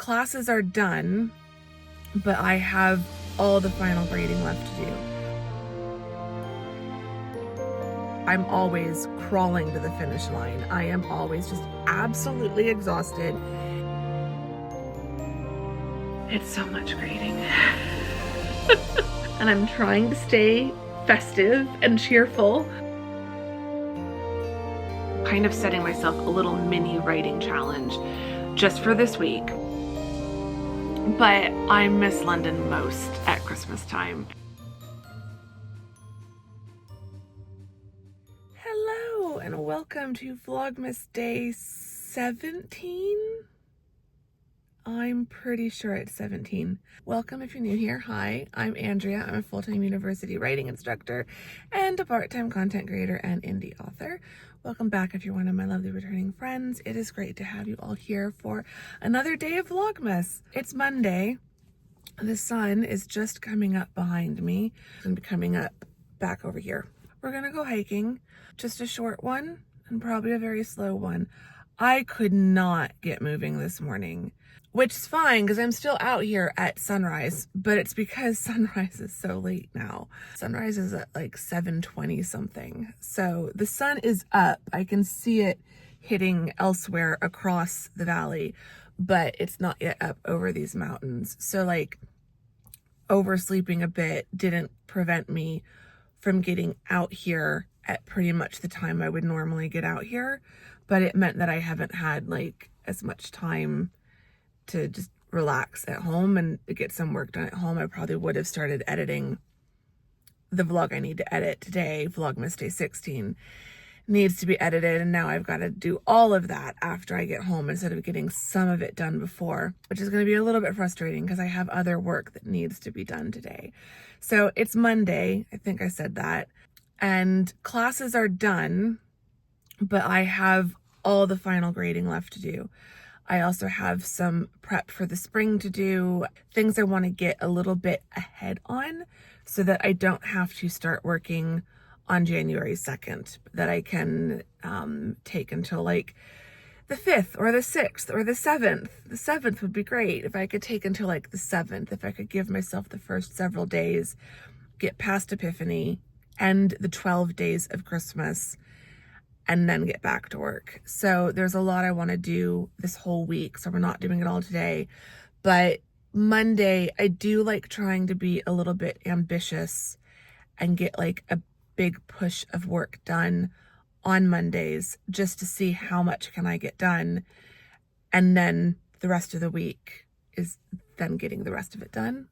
classes are done, but I have all the final grading left to do. I'm always crawling to the finish line. I am always just absolutely exhausted. It's so much grading. And I'm trying to stay festive and cheerful. Kind of setting myself a little mini writing challenge just for this week. But I miss London most at Christmas time. Hello and welcome to Vlogmas Day 17. I'm pretty sure it's 17. Welcome if you're new here. Hi, I'm Andrea. I'm a full-time university writing instructor and a part-time content creator and indie author. Welcome back if you're one of my lovely returning friends. It is great to have you all here for another day of Vlogmas. It's Monday. The sun is just coming up behind me. It's gonna be coming up back over here. We're gonna go hiking, just a short one and probably a very slow one. I could not get moving this morning, which is fine because I'm still out here at sunrise, but it's because sunrise is so late now. Sunrise is at like 7:20 something. So the sun is up. I can see it hitting elsewhere across the valley, but it's not yet up over these mountains. So like oversleeping a bit didn't prevent me from getting out here at pretty much the time I would normally get out here, but it meant that I haven't had like as much time to just relax at home and get some work done at home. I probably would have started editing the vlog I need to edit today. Vlogmas Day 16 needs to be edited, and now I've got to do all of that after I get home instead of getting some of it done before, which is going to be a little bit frustrating because I have other work that needs to be done today. So it's Monday, I think I said that, and classes are done, but I have all the final grading left to do. I also have some prep for the spring to do, things I want to get a little bit ahead on so that I don't have to start working on January 2nd, that I can take until like the 5th or the 6th or the 7th. The 7th would be great if I could take until like the 7th, if I could give myself the first several days, get past Epiphany, end the 12 days of Christmas, and then get back to work. So there's a lot I want to do this whole week, so we're not doing it all today. But Monday, I do like trying to be a little bit ambitious and get like a big push of work done on Mondays just to see how much can I get done. And then the rest of the week is then getting the rest of it done,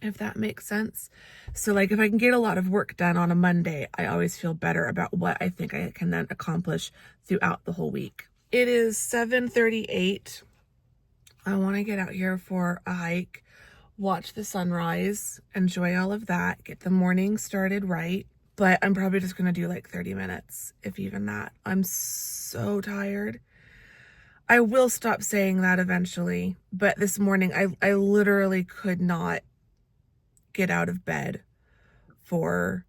if that makes sense. So like if I can get a lot of work done on a Monday, I always feel better about what I think I can then accomplish throughout the whole week. It is 7:38. I want to get out here for a hike, watch the sunrise, enjoy all of that, get the morning started right. But I'm probably just going to do like 30 minutes, if even that. I'm so tired. I will stop saying that eventually, but this morning I literally could not get out of bed for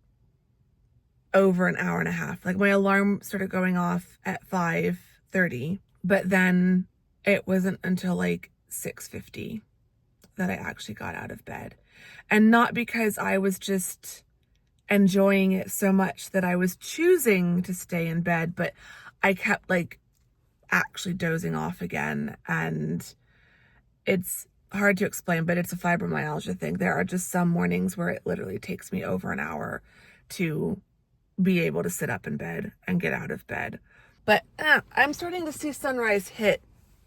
over an hour and a half. Like my alarm started going off at 5:30, but then it wasn't until like 6:50 that I actually got out of bed. And not because I was just enjoying it so much that I was choosing to stay in bed, but I kept like actually dozing off again. And it's hard to explain, but it's a fibromyalgia thing. There are just some mornings where it literally takes me over an hour to be able to sit up in bed and get out of bed. But I'm starting to see sunrise hit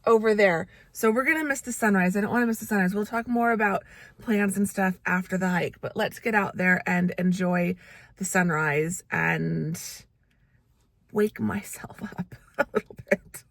over there. So we're going to miss the sunrise. I don't want to miss the sunrise. We'll talk more about plans and stuff after the hike, but let's get out there and enjoy the sunrise and wake myself up a little bit.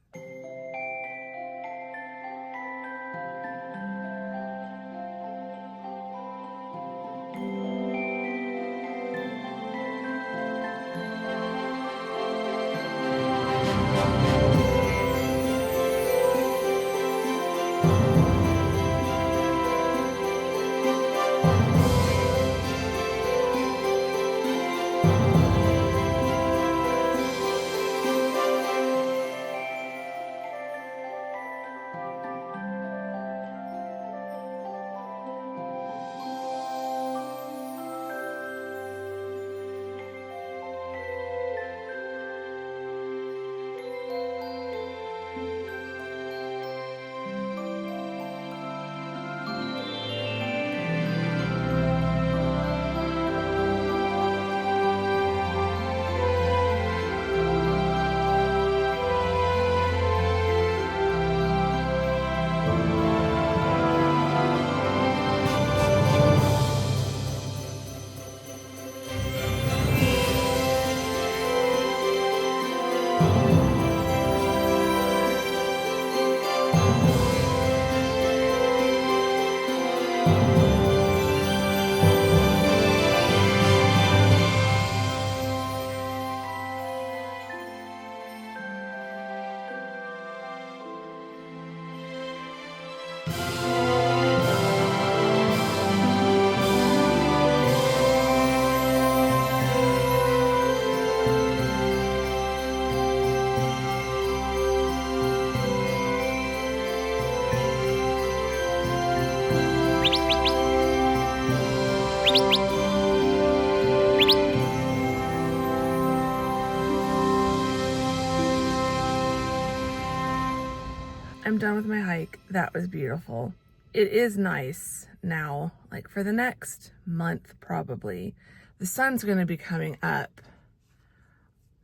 I'm done with my hike. That was beautiful. It is nice now, like for the next month probably. The sun's going to be coming up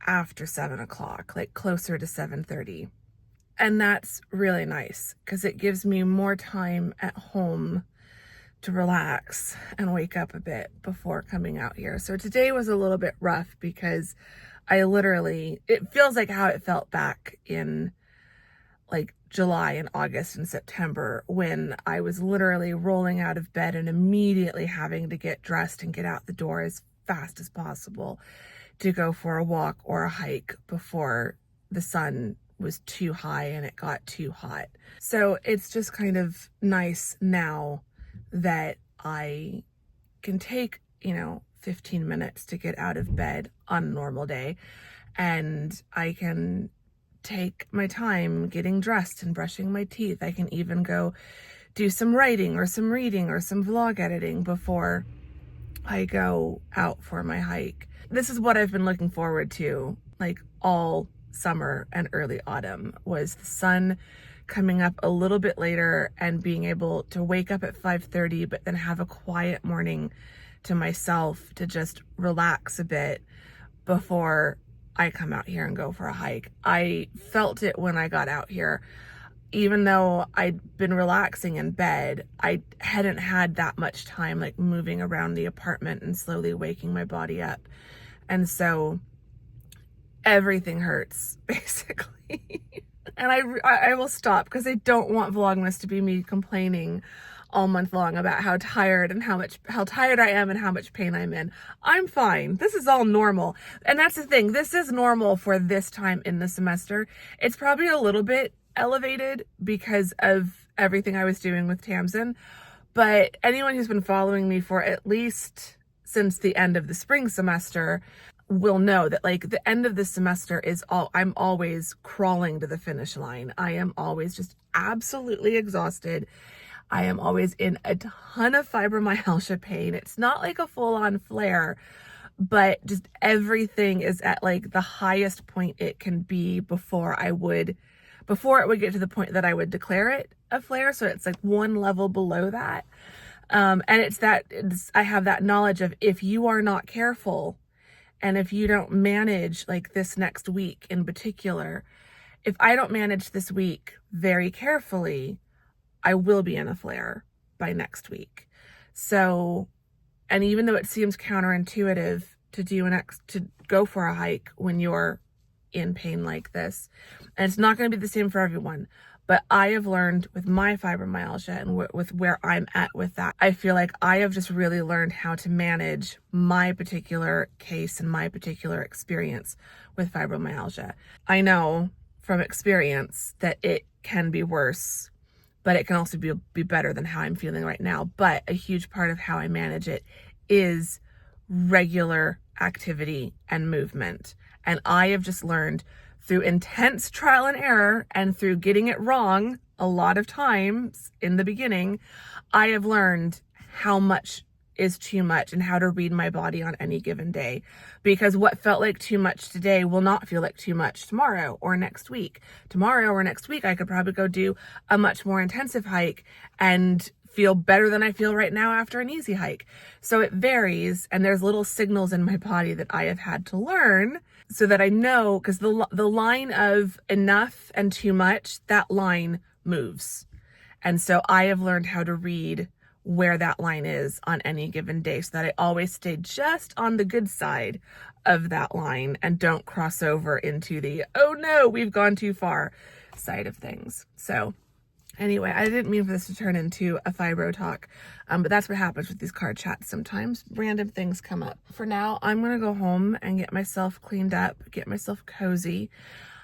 after 7 o'clock, like closer to 7:30. And that's really nice because it gives me more time at home to relax and wake up a bit before coming out here. So today was a little bit rough because it feels like how it felt back in like July and August and September, when I was literally rolling out of bed and immediately having to get dressed and get out the door as fast as possible to go for a walk or a hike before the sun was too high and it got too hot. So it's just kind of nice now that I can take, 15 minutes to get out of bed on a normal day, and I can take my time getting dressed and brushing my teeth. I can even go do some writing or some reading or some vlog editing before I go out for my hike. This is what I've been looking forward to, like all summer and early autumn, was the sun coming up a little bit later and being able to wake up at 5:30, but then have a quiet morning to myself to just relax a bit before I come out here and go for a hike. I felt it when I got out here. Even though I'd been relaxing in bed, I hadn't had that much time like moving around the apartment and slowly waking my body up. And so everything hurts, basically. And I will stop because I don't want Vlogmas to be me complaining all month long about how tired and how tired I am and how much pain I'm in. I'm fine. This is all normal. And that's the thing. This is normal for this time in the semester. It's probably a little bit elevated because of everything I was doing with Tamsin. But anyone who's been following me for at least since the end of the spring semester will know that like the end of the semester I'm always crawling to the finish line. I am always just absolutely exhausted. I am always in a ton of fibromyalgia pain. It's not like a full-on flare, but just everything is at like the highest point it can be before it would get to the point that I would declare it a flare. So it's like one level below that. And I have that knowledge of, if you are not careful and if you don't manage like this next week in particular, if I don't manage this week very carefully, I will be in a flare by next week. So, and even though it seems counterintuitive to go for a hike when you're in pain like this, and it's not going to be the same for everyone, but I have learned with my fibromyalgia and with where I'm at with that, I feel like I have just really learned how to manage my particular case and my particular experience with fibromyalgia. I know from experience that it can be worse, but it can also be better than how I'm feeling right now. But a huge part of how I manage it is regular activity and movement. And I have just learned through intense trial and error and through getting it wrong a lot of times in the beginning, I have learned how much is too much and how to read my body on any given day, because what felt like too much today will not feel like too much tomorrow or next week. Tomorrow or next week, I could probably go do a much more intensive hike and feel better than I feel right now after an easy hike. So it varies, and there's little signals in my body that I have had to learn so that I know, because the line of enough and too much, that line moves. And so I have learned how to read where that line is on any given day so that I always stay just on the good side of that line and don't cross over into the, oh no, we've gone too far side of things. So anyway, I didn't mean for this to turn into a fibro talk, but that's what happens with these car chats sometimes. Random things come up. For now, I'm going to go home and get myself cleaned up, get myself cozy.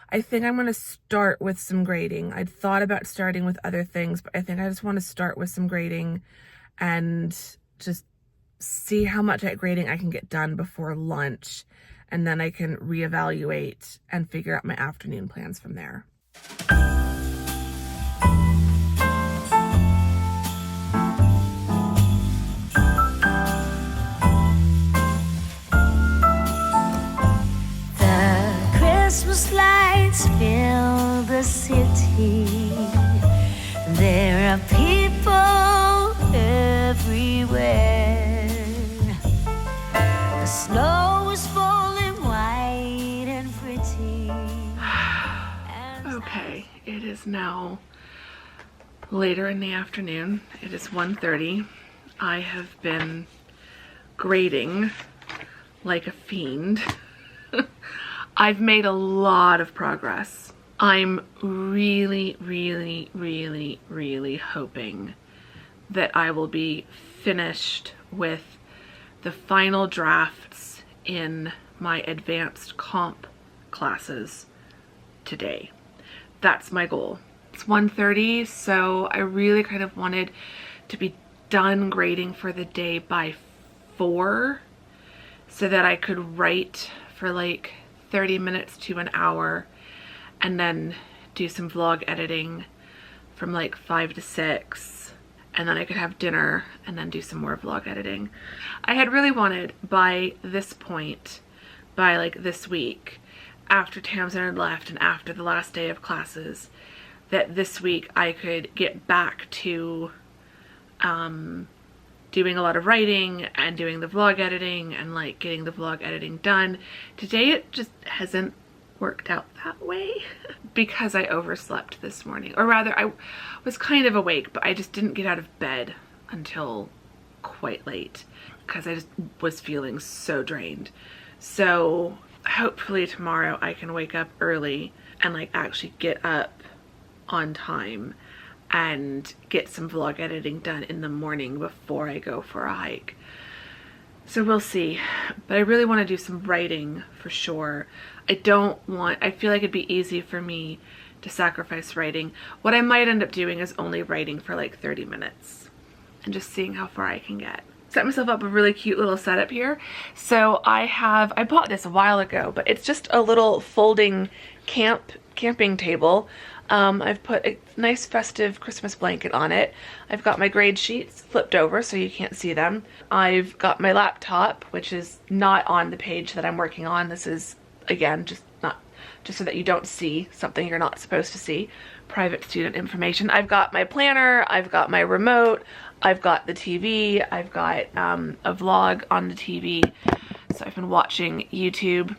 I think I'm going to start with some grading. I'd thought about starting with other things, but I think I just want to start with some grading and just see how much at grading I can get done before lunch. And then I can reevaluate and figure out my afternoon plans from there. The Christmas lights fill the city. are people everywhere. The snow is falling white and pretty. Okay, it is now later in the afternoon. It is 1:30. I have been grading like a fiend. I've made a lot of progress. I'm really, really, really, really hoping that I will be finished with the final drafts in my advanced comp classes today. That's my goal. It's 1:30, so I really kind of wanted to be done grading for the day by 4 so that I could write for like 30 minutes to an hour and then do some vlog editing from like 5 to 6, and then I could have dinner and then do some more vlog editing. I had really wanted by this point, by like this week, after Tamsin had left and after the last day of classes, that this week I could get back to doing a lot of writing and doing the vlog editing and like getting the vlog editing done. Today it just hasn't worked out that way because I overslept this morning, or rather I was kind of awake, but I just didn't get out of bed until quite late because I just was feeling so drained. So hopefully tomorrow I can wake up early and like actually get up on time and get some vlog editing done in the morning before I go for a hike. So we'll see, but I really want to do some writing for sure. I feel like it'd be easy for me to sacrifice writing. What I might end up doing is only writing for like 30 minutes and just seeing how far I can get. Set myself up a really cute little setup here. So I bought this a while ago, but it's just a little folding camping table. I've put a nice festive Christmas blanket on it. I've got my grade sheets flipped over so you can't see them. I've got my laptop, which is not on the page that I'm working on. This is, again, just so that you don't see something you're not supposed to see. Private student information. I've got my planner, I've got my remote, I've got the TV, I've got a vlog on the TV. So I've been watching YouTube.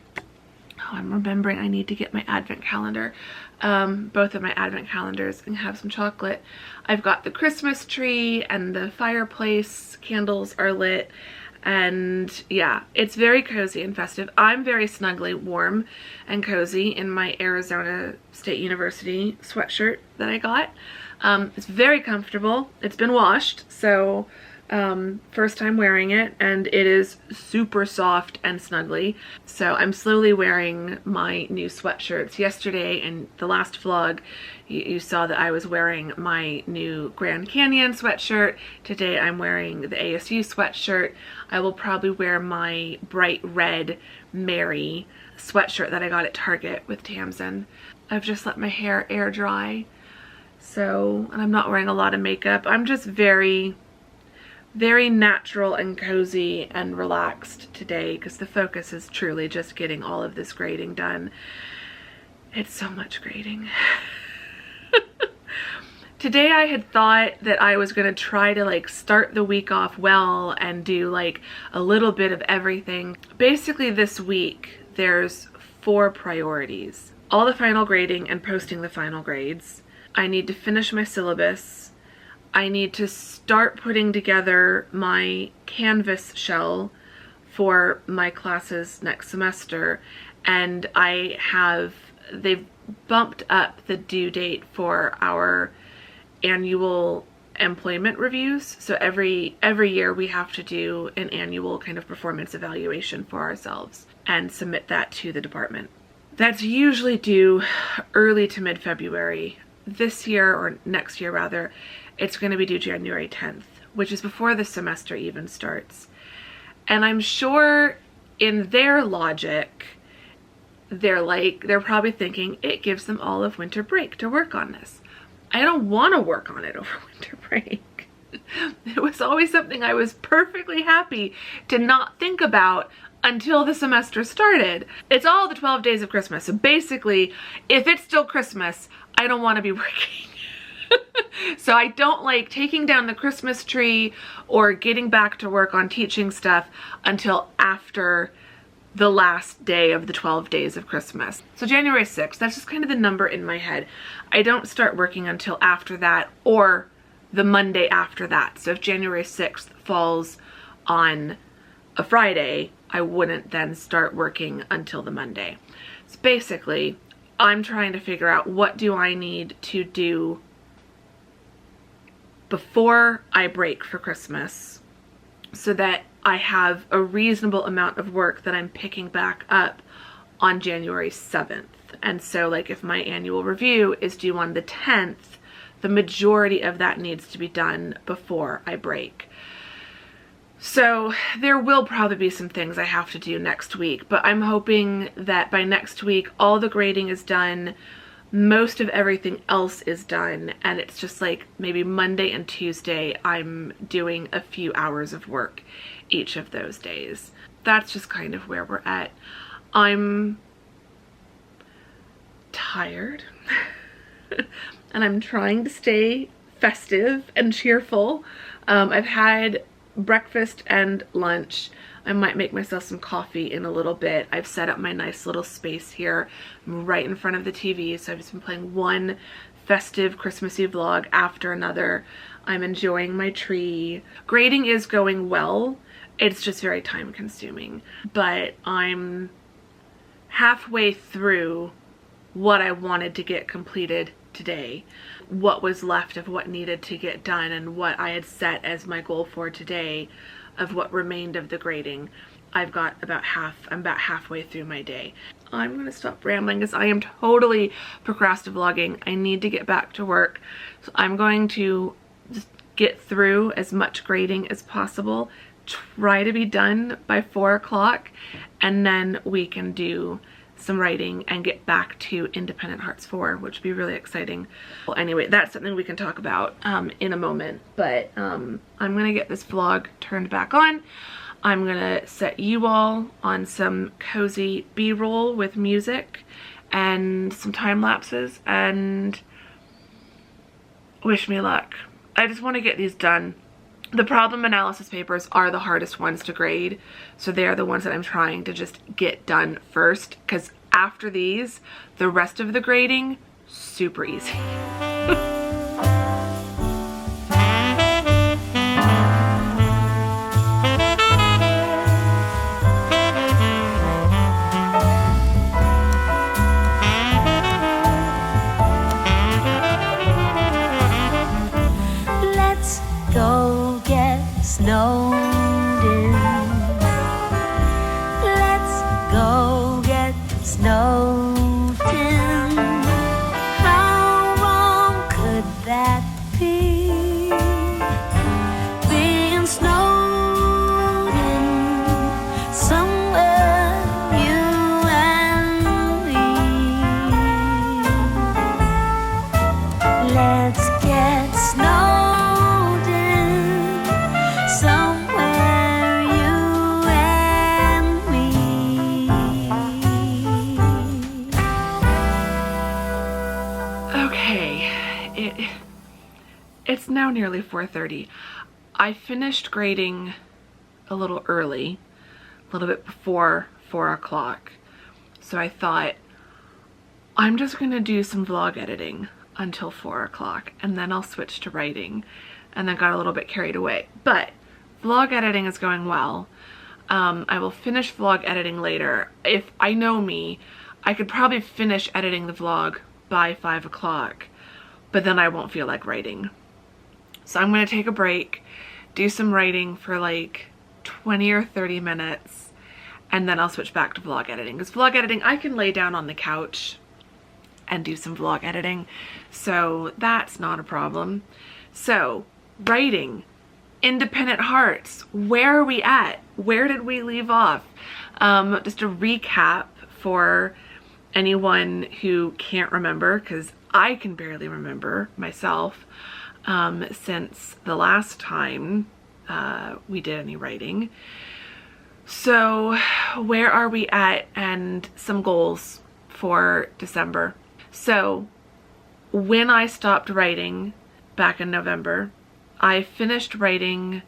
Oh, I'm remembering I need to get my advent calendar. Both of my advent calendars, and have some chocolate. I've got the Christmas tree and the fireplace candles are lit, and yeah, it's very cozy and festive. I'm very snugly warm and cozy in my Arizona State University sweatshirt that I got. It's very comfortable. It's been washed, so first time wearing it, and it is super soft and snuggly. So I'm slowly wearing my new sweatshirts. Yesterday in the last vlog you saw that I was wearing my new Grand Canyon sweatshirt. Today I'm wearing the ASU sweatshirt. I will probably wear my bright red Mary sweatshirt that I got at Target with Tamsin. I've just let my hair air dry, so, and I'm not wearing a lot of makeup. I'm just very natural and cozy and relaxed today because the focus is truly just getting all of this grading done. It's so much grading. Today I had thought that I was going to try to like start the week off well and do like a little bit of everything. Basically this week there's 4 priorities. All the final grading and posting the final grades. I need to finish my syllabus. I need to start putting together my Canvas shell for my classes next semester, and they've bumped up the due date for our annual employment reviews. So every year we have to do an annual kind of performance evaluation for ourselves and submit that to the department. That's usually due early to mid-February. This year, or next year rather, it's going to be due January 10th, which is before the semester even starts. And I'm sure in their logic, they're probably thinking it gives them all of winter break to work on this. I don't want to work on it over winter break. It was always something I was perfectly happy to not think about until the semester started. It's all the 12 days of Christmas. So basically, if it's still Christmas, I don't want to be working. So I don't like taking down the Christmas tree or getting back to work on teaching stuff until after the last day of the 12 days of Christmas. So January 6th, that's just kind of the number in my head. I don't start working until after that or the Monday after that. So if January 6th falls on a Friday, I wouldn't then start working until the Monday. So basically, I'm trying to figure out what do I need to do before I break for Christmas so that I have a reasonable amount of work that I'm picking back up on January 7th. And so like if my annual review is due on the 10th, the majority of that needs to be done before I break. So there will probably be some things I have to do next week, but I'm hoping that by next week all the grading is done, most of everything else is done, and it's just like maybe Monday and Tuesday I'm doing a few hours of work each of those days. That's just kind of where we're at. I'm tired and I'm trying to stay festive and cheerful. I've had breakfast and lunch. I might make myself some coffee in a little bit. I've set up my nice little space here. I'm right in front of the TV, so I've just been playing one festive Christmassy vlog after another. I'm enjoying my tree. Grading is going well. It's just very time consuming, but I'm halfway through what I wanted to get completed today, what was left of what needed to get done, and what I had set as my goal for today of what remained of the grading. I'm about halfway through my day. I'm gonna stop rambling because I am totally procrastinating. I need to get back to work. So I'm going to just get through as much grading as possible, try to be done by 4 o'clock, and then we can do some writing and get back to Independent Hearts 4, which would be really exciting. Well, anyway, that's something we can talk about in a moment, but I'm gonna get this vlog turned back on. I'm gonna set you all on some cozy B-roll with music and some time lapses, and wish me luck. I just want to get these done. The problem analysis papers are the hardest ones to grade, so they are the ones that I'm trying to just get done first, because after these, the rest of the grading, super easy. Let's go get snowed in. Let's go get snowed in. How wrong could that be? Being snowed in somewhere, you and me. Let's get snowed in somewhere, you and me. Okay, it's now nearly 4:30. I finished grading a little early, a little bit before 4 o'clock. So I thought, I'm just gonna do some vlog editing until 4 o'clock, and then I'll switch to writing, and then got a little bit carried away. But vlog editing is going well. I will finish vlog editing later. If I know me, I could probably finish editing the vlog by 5 o'clock, but then I won't feel like writing. So I'm gonna take a break, do some writing for like 20 or 30 minutes, and then I'll switch back to vlog editing. Because vlog editing, I can lay down on the couch and do some vlog editing, so that's not a problem. So writing, Independent Hearts, where are we at? Where did we leave off? Just a recap for anyone who can't remember, because I can barely remember myself since the last time we did any writing. So where are we at, and some goals for December. So when I stopped writing back in November, I finished writing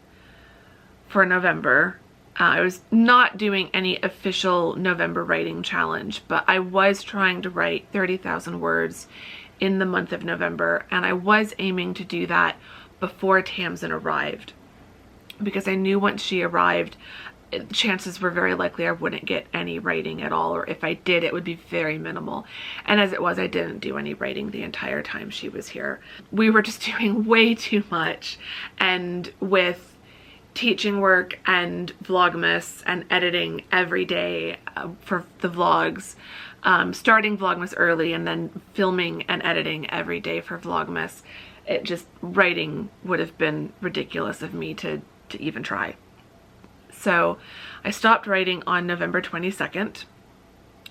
for November. I was not doing any official November writing challenge, but I was trying to write 30,000 words in the month of November, and I was aiming to do that before Tamsin arrived, because I knew once she arrived, chances were very likely I wouldn't get any writing at all, or if I did, it would be very minimal. And as it was, I didn't do any writing the entire time she was here. We were just doing way too much, and with teaching work and Vlogmas and editing every day for the vlogs, starting Vlogmas early and then filming and editing every day for Vlogmas, it just, writing would have been ridiculous of me to even try. So I stopped writing on November 22nd,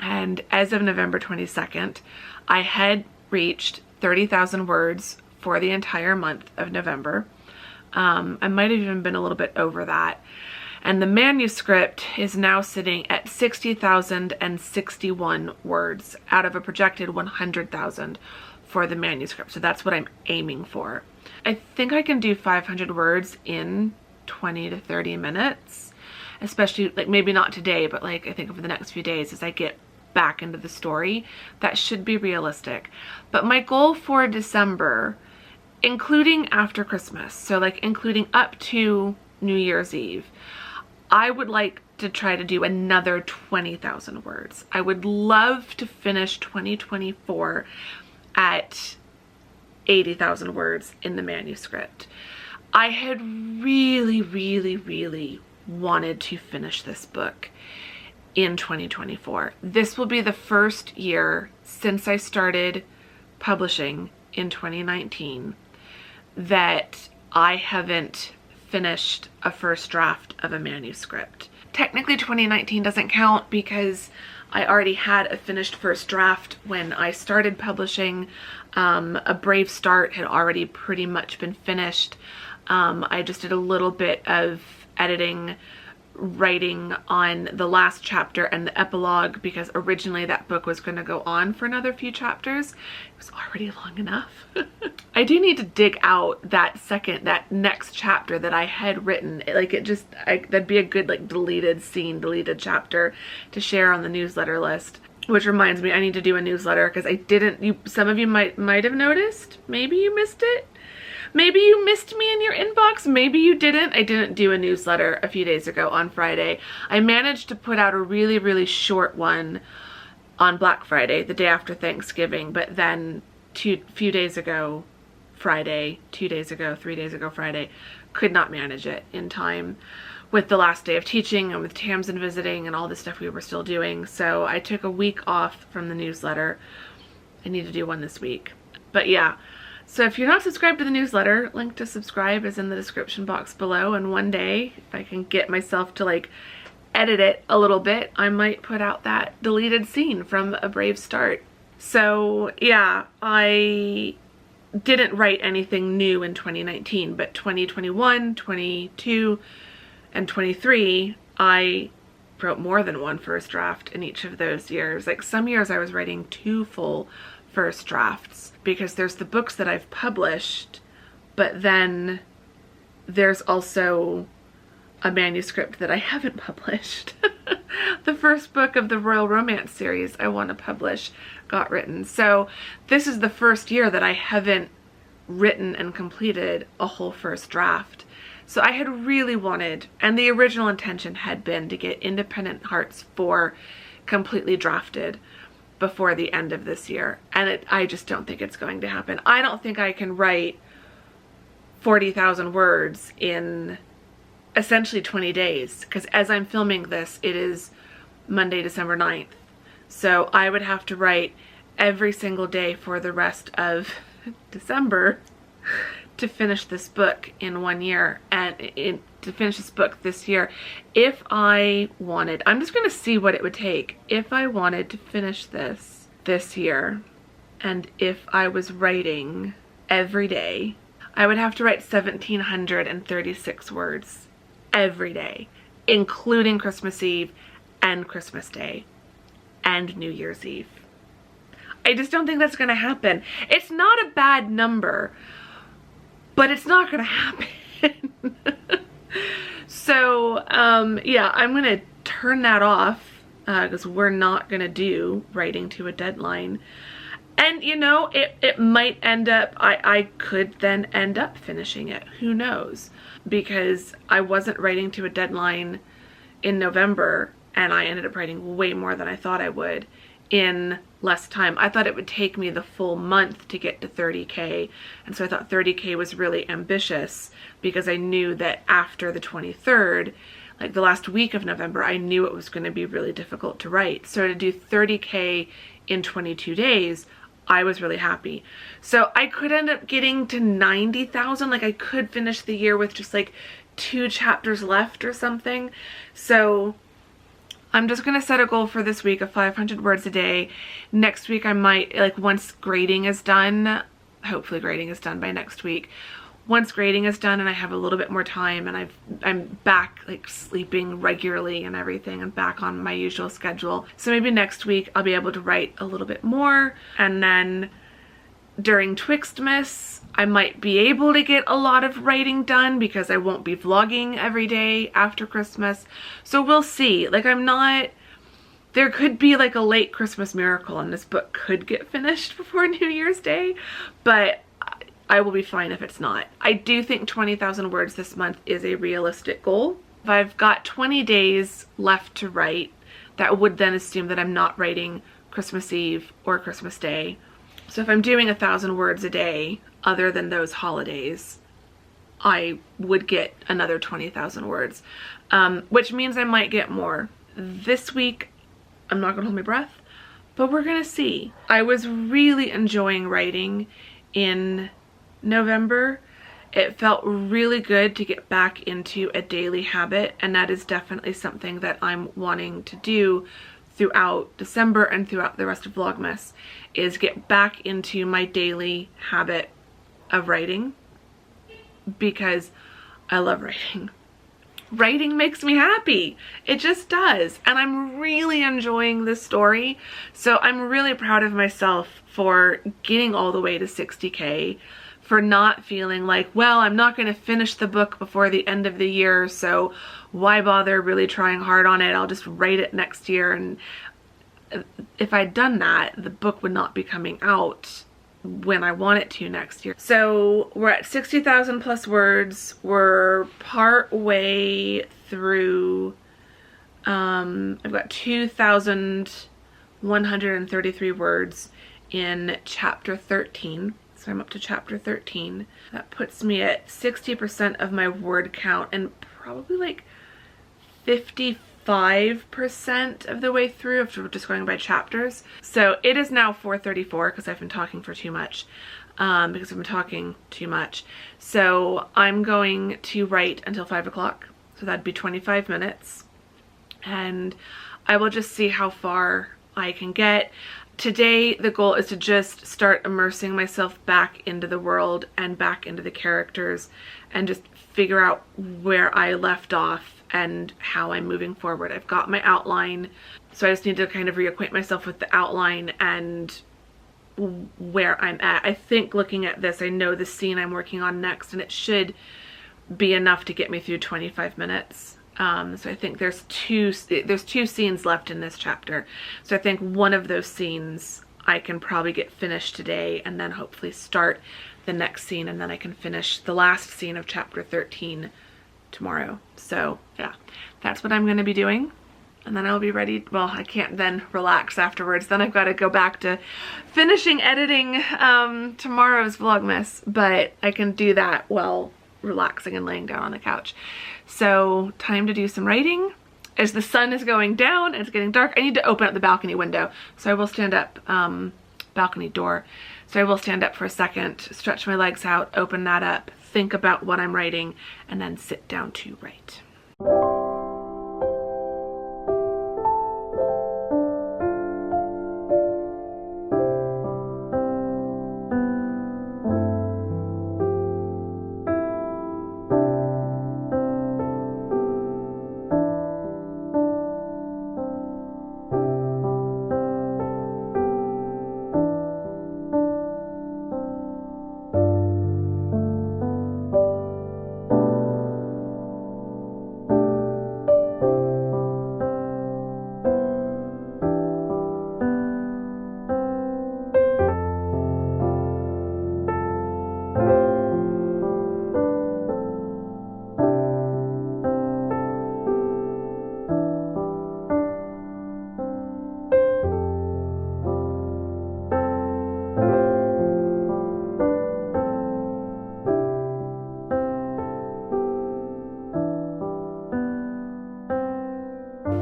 and as of November 22nd, I had reached 30,000 words for the entire month of November. I might have even been a little bit over that. And the manuscript is now sitting at 60,061 words out of a projected 100,000 for the manuscript. So that's what I'm aiming for. I think I can do 500 words in 20 to 30 minutes, especially, like, maybe not today, but like I think over the next few days as I get back into the story. That should be realistic. But my goal for December, including after Christmas, so like including up to New Year's Eve, I would like to try to do another 20,000 words. I would love to finish 2024 at 80,000 words in the manuscript. I had really wanted to finish this book in 2024. This will be the first year since I started publishing in 2019 that I haven't finished a first draft of a manuscript. Technically 2019 doesn't count because I already had a finished first draft when I started publishing. A Brave Start had already pretty much been finished. I just did a little bit of editing, writing on the last chapter and the epilogue, because originally that book was going to go on for another few chapters. It was already long enough. I do need to dig out that next chapter that I had written. That'd be a good like deleted scene, deleted chapter to share on the newsletter list. Which reminds me, I need to do a newsletter because I didn't. Some of you might have noticed. Maybe you missed it. Maybe you missed me in your inbox. Maybe you didn't. I didn't do a newsletter a few days ago on Friday. I managed to put out a really short one on Black Friday, the day after Thanksgiving, but then few days ago, Friday, 2 days ago, 3 days ago, Friday, could not manage it in time with the last day of teaching and with Tamsin visiting and all the stuff we were still doing. So I took a week off from the newsletter. I need to do one this week. But yeah. So if you're not subscribed to the newsletter, link to subscribe is in the description box below, and one day, if I can get myself to like edit it a little bit, I might put out that deleted scene from A Brave Start. So yeah, I didn't write anything new in 2019, but 2021, 22, and 23, I wrote more than one first draft in each of those years. Like some years I was writing 2 full first drafts, because there's the books that I've published, but then there's also a manuscript that I haven't published. The first book of the Royal Romance series I want to publish got written. So this is the first year that I haven't written and completed a whole first draft. So I had really wanted, and the original intention had been to get Independent Hearts 4 completely drafted before the end of this year, and I just don't think it's going to happen. I don't think I can write 40,000 words in essentially 20 days, because as I'm filming this, it is Monday, December 9th. So I would have to write every single day for the rest of December to finish this book in 1 year, and to finish this book this year. If I wanted, I'm just going to see what it would take if I wanted to finish this year, and if I was writing every day, I would have to write 1,736 words every day, including Christmas Eve and Christmas Day and New Year's Eve. I just don't think that's gonna happen. It's not a bad number, but it's not gonna happen. So, yeah, I'm gonna turn that off because we're not gonna do writing to a deadline. And you know, it might end up, I could then end up finishing it. Who knows? Because I wasn't writing to a deadline in November and I ended up writing way more than I thought I would in less time. I thought it would take me the full month to get to 30K. And so I thought 30K was really ambitious because I knew that after the 23rd, like the last week of November, I knew it was going to be really difficult to write. So to do 30K in 22 days, I was really happy. So I could end up getting to 90,000. Like I could finish the year with just like 2 chapters left or something. So I'm just gonna set a goal for this week of 500 words a day. Next week I might, like once grading is done, hopefully grading is done by next week. Once grading is done and I have a little bit more time and I'm back like sleeping regularly and everything and back on my usual schedule. So maybe next week I'll be able to write a little bit more, and then during Twixtmas I might be able to get a lot of writing done because I won't be vlogging every day after Christmas. So we'll see. Like there could be like a late Christmas miracle and this book could get finished before New Year's Day, but I will be fine if it's not. I do think 20,000 words this month is a realistic goal. If I've got 20 days left to write, that would then assume that I'm not writing Christmas Eve or Christmas Day. So if I'm doing 1,000 words a day, other than those holidays, I would get another 20,000 words, which means I might get more. This week, I'm not gonna hold my breath, but we're gonna see. I was really enjoying writing in November. It felt really good to get back into a daily habit, and that is definitely something that I'm wanting to do throughout December and throughout the rest of Vlogmas, is get back into my daily habit of writing because I love writing. Writing makes me happy. It just does. And I'm really enjoying this story. So I'm really proud of myself for getting all the way to 60K, for not feeling like, well, I'm not going to finish the book before the end of the year, so why bother really trying hard on it? I'll just write it next year. And if I'd done that, the book would not be coming out when I want it to next year. So we're at 60,000 plus words. We're part way through. I've got 2,133 words in chapter 13. So I'm up to chapter 13. That puts me at 60% of my word count and probably like 55% of the way through if we're just going by chapters. So it is now 4:34 because I've been talking for too much. Because I've been talking too much. So I'm going to write until 5 o'clock. So that'd be 25 minutes. And I will just see how far I can get. Today, the goal is to just start immersing myself back into the world and back into the characters and just figure out where I left off and how I'm moving forward. I've got my outline, so I just need to kind of reacquaint myself with the outline and where I'm at. I think looking at this, I know the scene I'm working on next, and it should be enough to get me through 25 minutes. So I think there's two scenes left in this chapter. So I think one of those scenes I can probably get finished today and then hopefully start the next scene, and then I can finish the last scene of chapter 13 tomorrow. So yeah, that's what I'm going to be doing. And then I'll be ready. Well, I can't then relax afterwards. Then I've got to go back to finishing editing tomorrow's Vlogmas, but I can do that while relaxing and laying down on the couch. So time to do some writing. As the sun is going down and it's getting dark, I need to open up the balcony window. So I will stand up, balcony door. So I will stand up for a second, stretch my legs out, open that up, think about what I'm writing, and then sit down to write.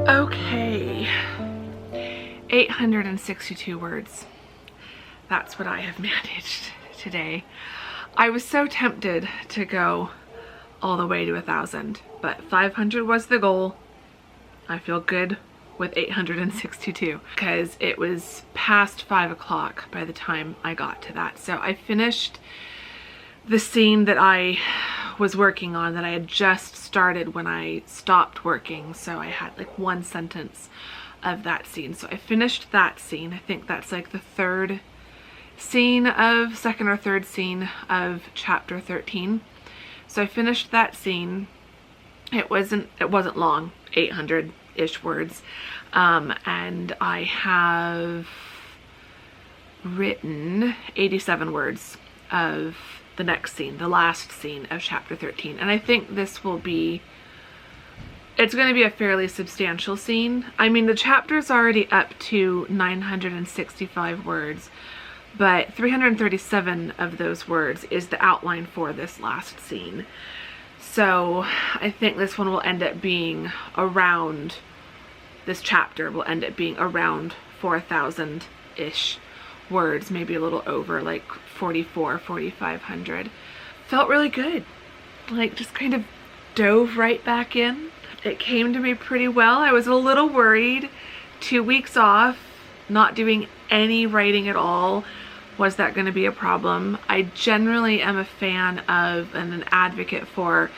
Okay, 862 words. That's what I have managed today. I was so tempted to go all the way to 1,000, but 500 was the goal. I feel good with 862 because it was past 5 o'clock by the time I got to that. So I finished the scene that I was working on, that I had just started when I stopped working. So I had like one sentence of that scene. So I finished that scene. I think that's like the second or third scene of chapter 13. So I finished that scene. It wasn't long, 800-ish words. And I have written 87 words of the next scene, the last scene of chapter 13. And I think this will be, it's going to be a fairly substantial scene. I mean, the chapter's already up to 965 words, but 337 of those words is the outline for this last scene. So I think this one will end up being around, this chapter will end up being around 4,000-ish words, maybe a little over, like 4,500. Felt really good. Like, just kind of dove right back in. It came to me pretty well. I was a little worried. 2 weeks off, not doing any writing at all. Was that going to be a problem? I generally am a fan of and an advocate for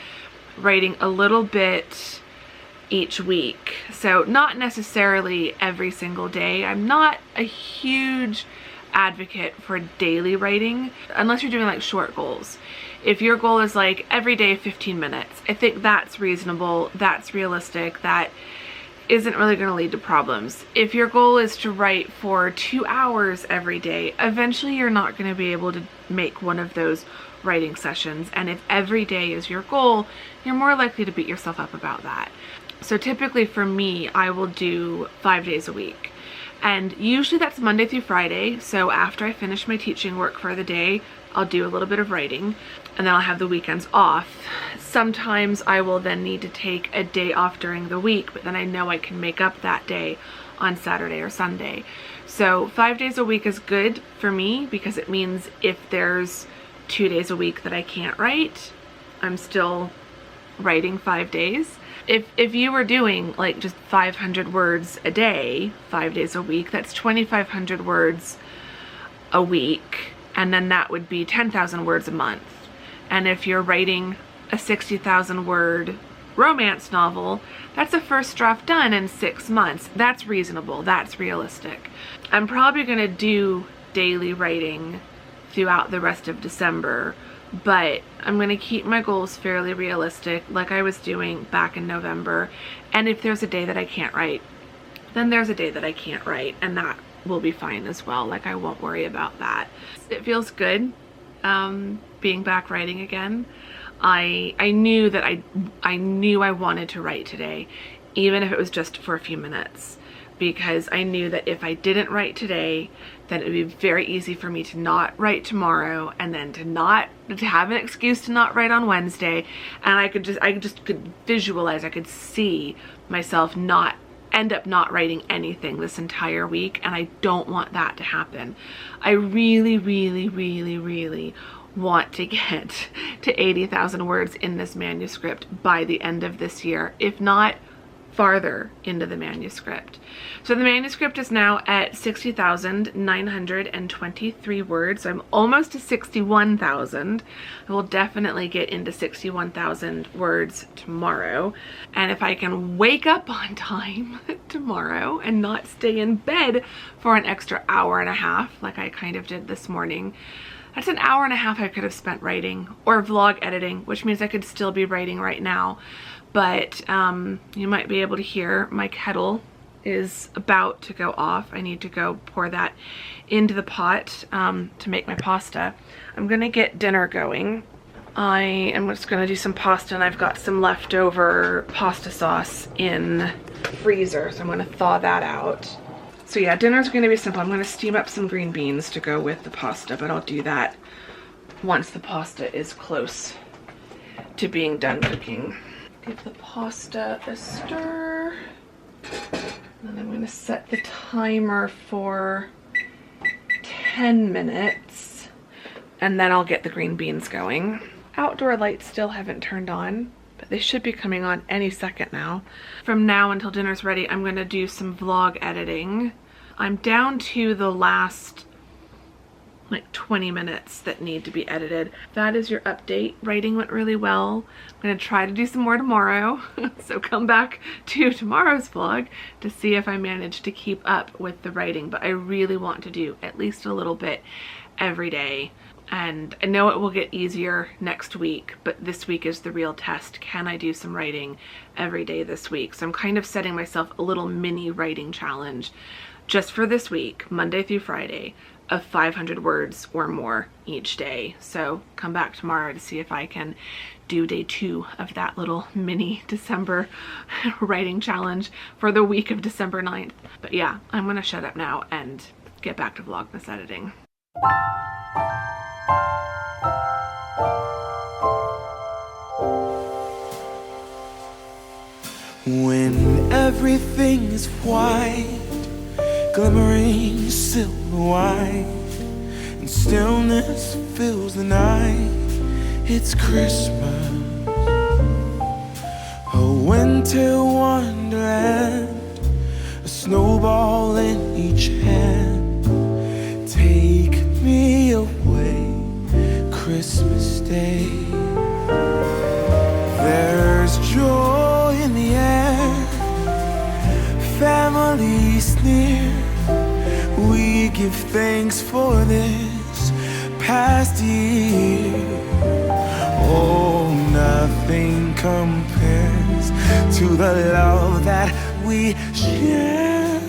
writing a little bit each week. So not necessarily every single day. I'm not a huge advocate for daily writing unless you're doing like short goals. If your goal is like every day 15 minutes, I think that's reasonable, that's realistic, that isn't really going to lead to problems. If your goal is to write for 2 hours every day, eventually you're not going to be able to make one of those writing sessions. And if every day is your goal, you're more likely to beat yourself up about that. So typically for me, I will do 5 days a week. And usually that's Monday through Friday. So after I finish my teaching work for the day, I'll do a little bit of writing and then I'll have the weekends off. Sometimes I will then need to take a day off during the week, but then I know I can make up that day on Saturday or Sunday. So 5 days a week is good for me because it means if there's 2 days a week that I can't write, I'm still writing 5 days. If you were doing like just 500 words a day, 5 days a week, that's 2,500 words a week. And then that would be 10,000 words a month. And if you're writing a 60,000 word romance novel, that's a first draft done in 6 months. That's reasonable, that's realistic. I'm probably gonna do daily writing throughout the rest of December, but I'm gonna keep my goals fairly realistic like I was doing back in November. And if there's a day that I can't write, then there's a day that I can't write, and that will be fine as well. Like, I won't worry about that. It feels good being back writing again. I knew that I knew I wanted to write today, even if it was just for a few minutes, because I knew that if I didn't write today, then it would be very easy for me to not write tomorrow, and then to have an excuse to not write on Wednesday. And I could visualize, I could see myself end up not writing anything this entire week, and I don't want that to happen. I really, really, really, really want to get to 80,000 words in this manuscript by the end of this year, if not farther into the manuscript. So the manuscript is now at 60,923 words. So I'm almost to 61,000. I will definitely get into 61,000 words tomorrow. And if I can wake up on time tomorrow and not stay in bed for an extra hour and a half like I kind of did this morning, that's an hour and a half I could have spent writing or vlog editing, which means I could still be writing right now. But you might be able to hear my kettle is about to go off. I need to go pour that into the pot to make my pasta. I'm gonna get dinner going. I am just gonna do some pasta, and I've got some leftover pasta sauce in the freezer, so I'm gonna thaw that out. So yeah, dinner's gonna be simple. I'm gonna steam up some green beans to go with the pasta, but I'll do that once the pasta is close to being done cooking. Give the pasta a stir. And I'm going to set the timer for 10 minutes, and then I'll get the green beans going. Outdoor lights still haven't turned on, but they should be coming on any second now. From now until dinner's ready, I'm going to do some vlog editing. I'm down to the last like 20 minutes that need to be edited. That is your update. Writing went really well. I'm gonna try to do some more tomorrow. So come back to tomorrow's vlog to see if I manage to keep up with the writing. But I really want to do at least a little bit every day. And I know it will get easier next week, but this week is the real test. Can I do some writing every day this week? So I'm kind of setting myself a little mini writing challenge just for this week, Monday through Friday, of 500 words or more each day. So come back tomorrow to see if I can do day 2 of that little mini December writing challenge for the week of December 9th. But yeah, I'm gonna shut up now and get back to Vlogmas editing. When everything is white, glimmering silver white, and stillness fills the night, it's Christmas, a winter wonderland, a snowball in each hand. Take me away, Christmas Day. There's joy in the air, families near. We give thanks for this past year. Oh, nothing compares to the love that we share.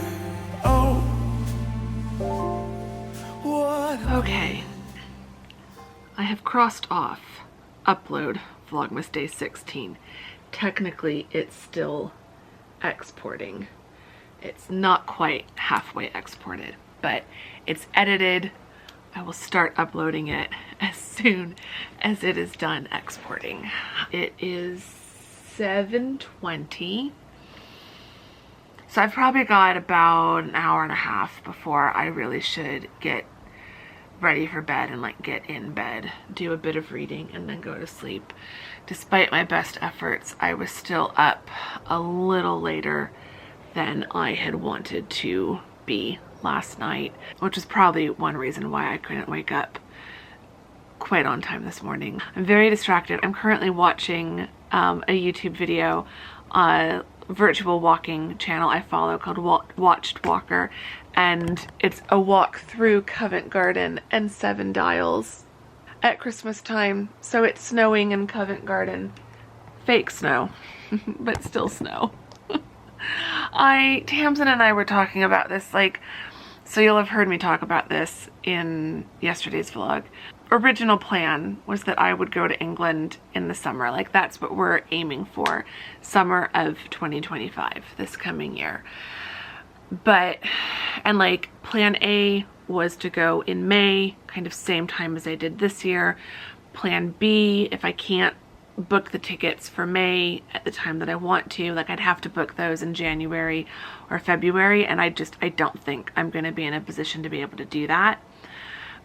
Oh, what? Okay, I have crossed off upload Vlogmas Day 16. Technically, it's still exporting. It's not quite halfway exported, but it's edited. I will start uploading it as soon as it is done exporting. It is 7:20. So I've probably got about an hour and a half before I really should get ready for bed and like get in bed, do a bit of reading, and then go to sleep. Despite my best efforts, I was still up a little later than I had wanted to be last night, which is probably one reason why I couldn't wake up quite on time this morning. I'm very distracted. I'm currently watching a YouTube video, a virtual walking channel I follow called Watched Walker, and it's a walk through Covent Garden and 7 Dials at Christmas time. So it's snowing in Covent Garden. Fake snow, but still snow. Tamsin and I were talking about this, like, so you'll have heard me talk about this in yesterday's vlog. Original plan was that I would go to England in the summer. Like, that's what we're aiming for. Summer of 2025, this coming year. But, and like, plan A was to go in May, kind of same time as I did this year. Plan B, if I can't book the tickets for May at the time that I want to, like, I'd have to book those in January or February, and I don't think I'm going to be in a position to be able to do that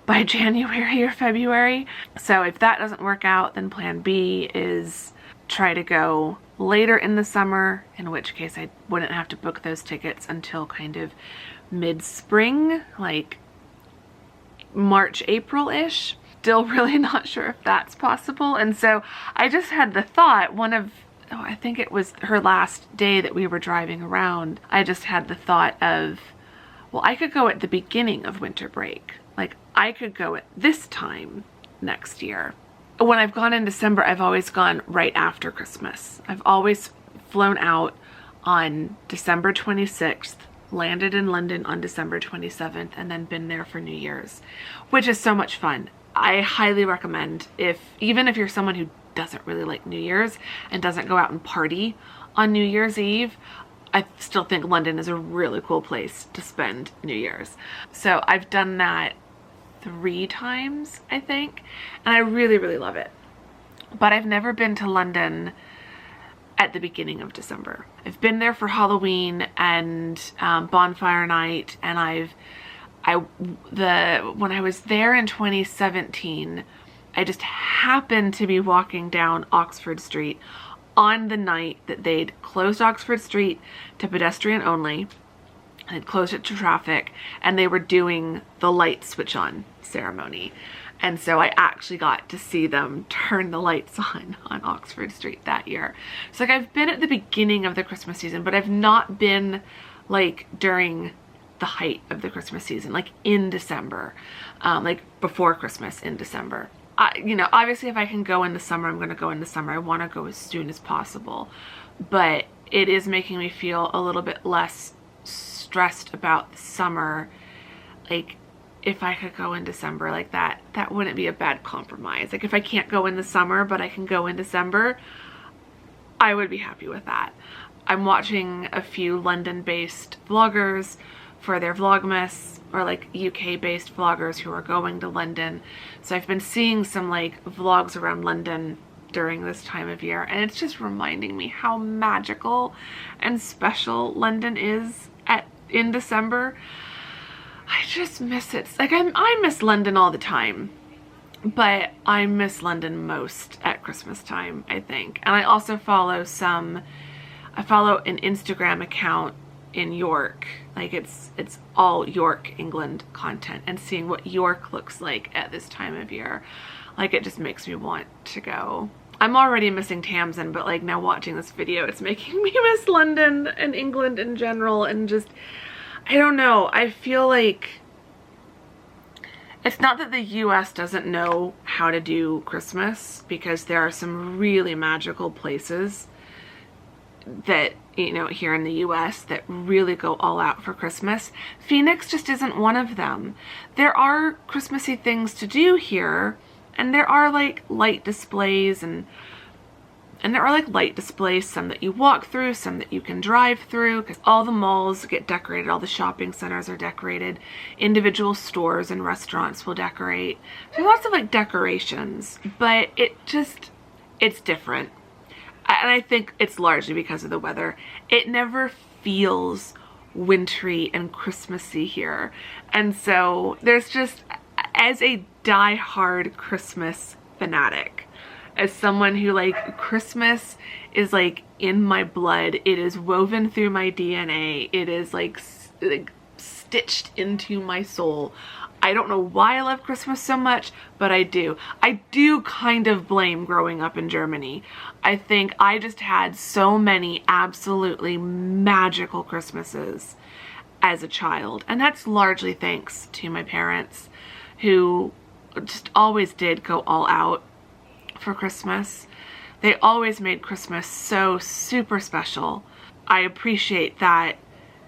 by January or February. So if that doesn't work out, then plan B is try to go later in the summer, in which case I wouldn't have to book those tickets until kind of mid-spring, like March, April-ish. Still really not sure if that's possible. And so I just had the thought, I think it was her last day that we were driving around, I just had the thought of, well, I could go at the beginning of winter break. Like, I could go at this time next year. When I've gone in December, I've always gone right after Christmas. I've always flown out on December 26th, landed in London on December 27th, and then been there for New Year's, which is so much fun. I highly recommend, even if you're someone who doesn't really like New Year's and doesn't go out and party on New Year's Eve, I still think London is a really cool place to spend New Year's. So I've done that 3 times, I think, and I really, really love it. But I've never been to London at the beginning of December. I've been there for Halloween and bonfire night, and when I was there in 2017, I just happened to be walking down Oxford Street on the night that they'd closed Oxford Street to pedestrian only, and they'd closed it to traffic, and they were doing the light switch on ceremony. And so I actually got to see them turn the lights on Oxford Street that year. So like, I've been at the beginning of the Christmas season, but I've not been like during the height of the Christmas season, like in December, like before Christmas in December. You know, obviously if I can go in the summer, I'm going to go in the summer. I want to go as soon as possible, but it is making me feel a little bit less stressed about the summer. Like, if I could go in December, like that wouldn't be a bad compromise. Like, if I can't go in the summer, but I can go in December, I would be happy with that. I'm watching a few London-based vloggers for their Vlogmas, or like UK-based vloggers who are going to London. So I've been seeing some like vlogs around London during this time of year, and it's just reminding me how magical and special London is in December. I just miss it. Like, I miss London all the time, but I miss London most at Christmas time, I think. And I also follow an Instagram account in York. Like, it's all York, England content, and seeing what York looks like at this time of year, like, it just makes me want to go. I'm already missing Tamsin, but like, now watching this video, it's making me miss London and England in general, and just, I don't know, I feel like it's not that the US doesn't know how to do Christmas, because there are some really magical places that, you know, here in the US that really go all out for Christmas. Phoenix just isn't one of them. There are Christmassy things to do here, and there are like light displays, and there are like light displays, some that you walk through, some that you can drive through, because all the malls get decorated, all the shopping centers are decorated, individual stores and restaurants will decorate. So lots of like decorations, but it's different. And I think it's largely because of the weather. It never feels wintry and Christmassy here. And so there's just, as a die-hard Christmas fanatic, as someone who, like, Christmas is like in my blood, it is woven through my DNA, it is like stitched into my soul. I don't know why I love Christmas so much, but I do. I do kind of blame growing up in Germany. I think I just had so many absolutely magical Christmases as a child, and that's largely thanks to my parents, who just always did go all out for Christmas. They always made Christmas so super special. I appreciate that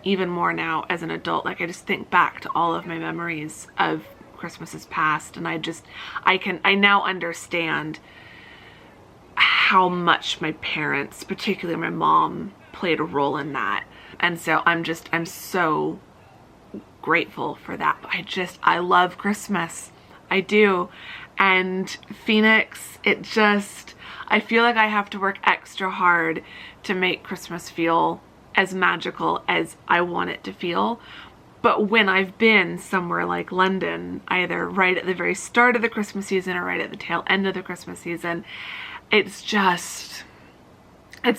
even more now as an adult. Like, I just think back to all of my memories of Christmases past, and I now understand how much my parents, particularly my mom, played a role in that. And so I'm so grateful for that. But I love Christmas. I do. And Phoenix, I feel like I have to work extra hard to make Christmas feel as magical as I want it to feel. But when I've been somewhere like London, either right at the very start of the Christmas season or right at the tail end of the Christmas season, it's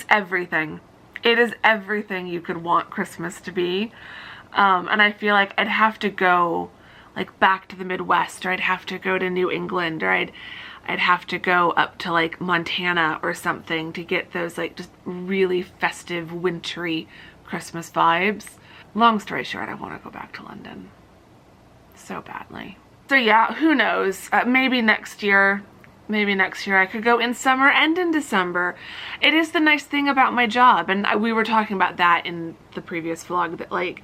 everything. It is everything you could want Christmas to be. And I feel like I'd have to go like back to the Midwest, or I'd have to go to New England, or I'd have to go up to like Montana or something to get those like just really festive, wintry Christmas vibes. Long story short, I want to go back to London so badly. So yeah, who knows? Maybe next year I could go in summer and in December. It is the nice thing about my job, and we were talking about that in the previous vlog, that like,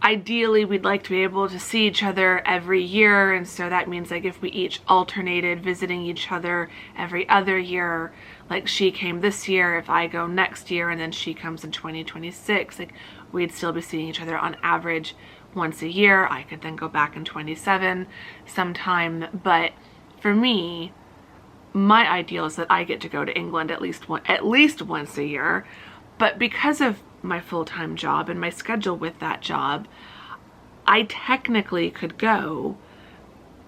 ideally we'd like to be able to see each other every year, and so that means like if we each alternated visiting each other every other year, like she came this year, if I go next year, and then she comes in 2026, like we'd still be seeing each other on average once a year. I could then go back in 27 sometime, but for me, my ideal is that I get to go to England at least once a year. But because of my full-time job and my schedule with that job, I technically could go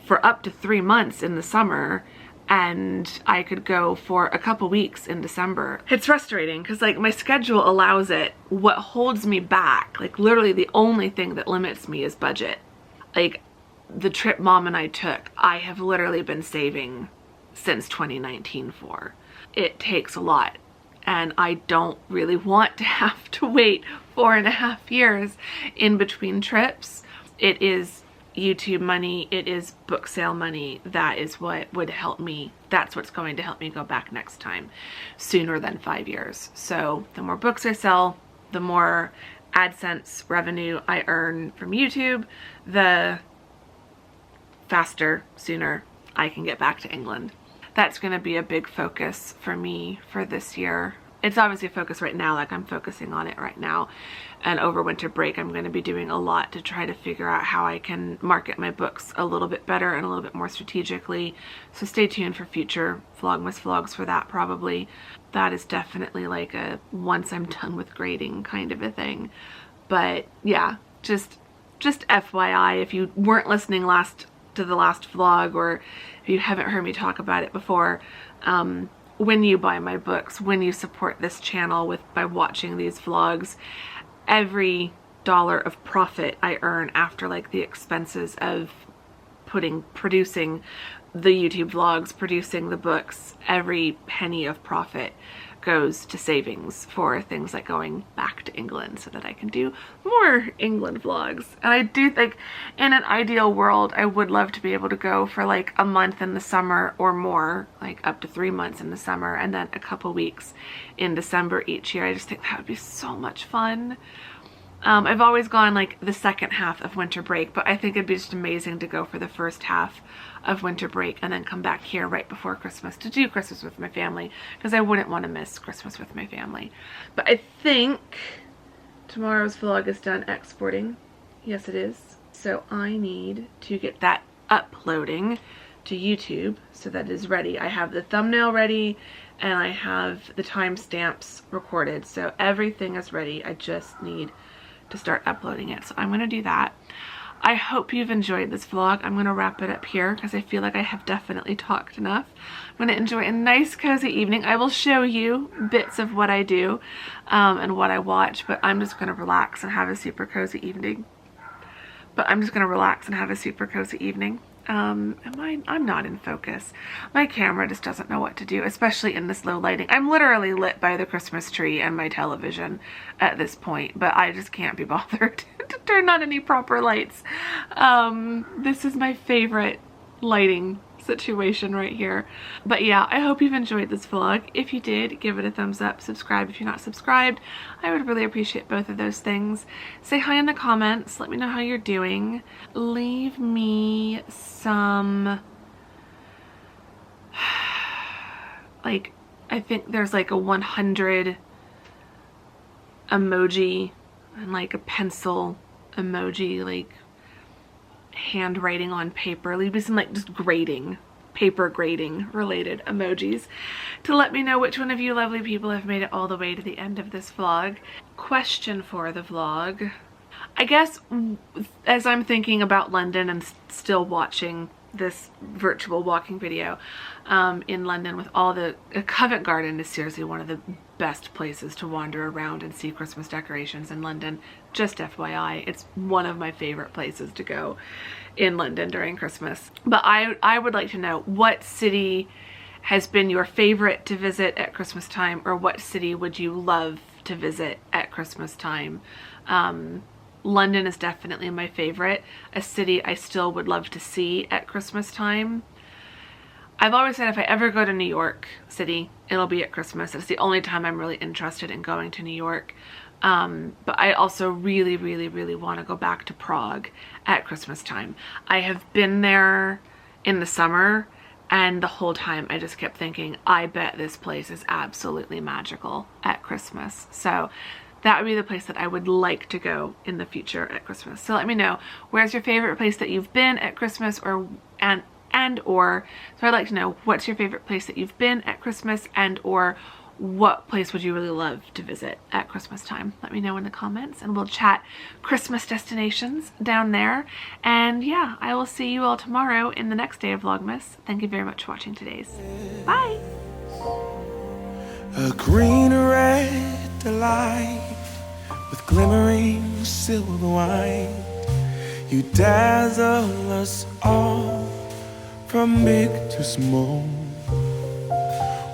for up to 3 months in the summer, and I could go for a couple weeks in December. It's frustrating because like my schedule allows it. What holds me back, like literally the only thing that limits me, is budget. Like the trip Mom and I took, I have literally been saving since 2019 for. It takes a lot, and I don't really want to have to wait 4.5 years in between trips. It is YouTube money, it is book sale money. That is what would help me. That's what's going to help me go back next time, sooner than 5 years. So the more books I sell, the more AdSense revenue I earn from YouTube, the faster, sooner I can get back to England. That's going to be a big focus for me for this year. It's obviously a focus right now, like I'm focusing on it right now. And over winter break, I'm going to be doing a lot to try to figure out how I can market my books a little bit better and a little bit more strategically. So stay tuned for future Vlogmas vlogs for that probably. That is definitely like a once I'm done with grading kind of a thing. But yeah, just FYI, if you weren't listening to the last vlog, or if you haven't heard me talk about it before, when you buy my books, when you support this channel by watching these vlogs, every dollar of profit I earn after like the expenses of producing the YouTube vlogs, producing the books, every penny of profit goes to savings for things like going back to England so that I can do more England vlogs. And I do think in an ideal world, I would love to be able to go for like a month in the summer or more, like up to 3 months in the summer, and then a couple weeks in December each year. I just think that would be so much fun. I've always gone like the second half of winter break, but I think it'd be just amazing to go for the first half of winter break and then come back here right before Christmas to do Christmas with my family, because I wouldn't want to miss Christmas with my family. But I think tomorrow's vlog is done exporting. Yes, it is. So I need to get that uploading to YouTube so that it is ready. I have the thumbnail ready and I have the timestamps recorded. So everything is ready. I just need to start uploading it. So I'm going to do that. I hope you've enjoyed this vlog. I'm going to wrap it up here because I feel like I have definitely talked enough. I'm going to enjoy a nice cozy evening. I will show you bits of what I do and what I watch, but I'm just going to relax and have a super cozy evening. I'm not in focus. My camera just doesn't know what to do, especially in this low lighting. I'm literally lit by the Christmas tree and my television at this point, but I just can't be bothered to turn on any proper lights. This is my favorite lighting situation right here. But yeah, I hope you've enjoyed this vlog. If you did, give it a thumbs up, subscribe if you're not subscribed. I would really appreciate both of those things. Say hi in the comments, let me know how you're doing. Leave me some, like, I think there's like a 100 emoji and like a pencil emoji, like handwriting on paper. Leave me some like just grading, paper grading related emojis to let me know which one of you lovely people have made it all the way to the end of this vlog. Question for the vlog. I guess as I'm thinking about London and still watching this virtual walking video in London with all the Covent Garden is seriously one of the best places to wander around and see Christmas decorations in London. Just FYI, it's one of my favorite places to go in London during Christmas. But I would like to know, what city has been your favorite to visit at Christmas time, or what city would you love to visit at Christmas time? London is definitely my favorite, a city I still would love to see at Christmas time. I've always said if I ever go to New York City, it'll be at Christmas. It's the only time I'm really interested in going to New York. But I also really, really, really want to go back to Prague at Christmas time. I have been there in the summer, and the whole time I just kept thinking, I bet this place is absolutely magical at Christmas. So that would be the place that I would like to go in the future at Christmas. So let me know, where's your favorite place that you've been at Christmas, and so I'd like to know, what's your favorite place that you've been at Christmas, and or what place would you really love to visit at Christmas time? Let me know in the comments, and we'll chat Christmas destinations down there. And yeah, I will see you all tomorrow in the next day of Vlogmas. Thank you very much for watching today's. Bye! A green red delight with glimmering silver wine. You dazzle us all from big to small.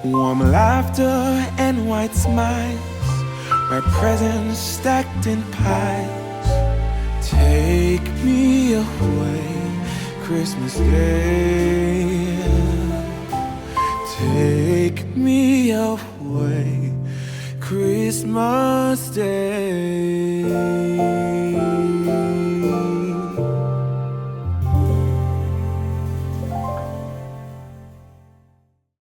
Warm laughter and white smiles, my presents stacked in piles. Take me away, Christmas Day. Take me away, Christmas Day.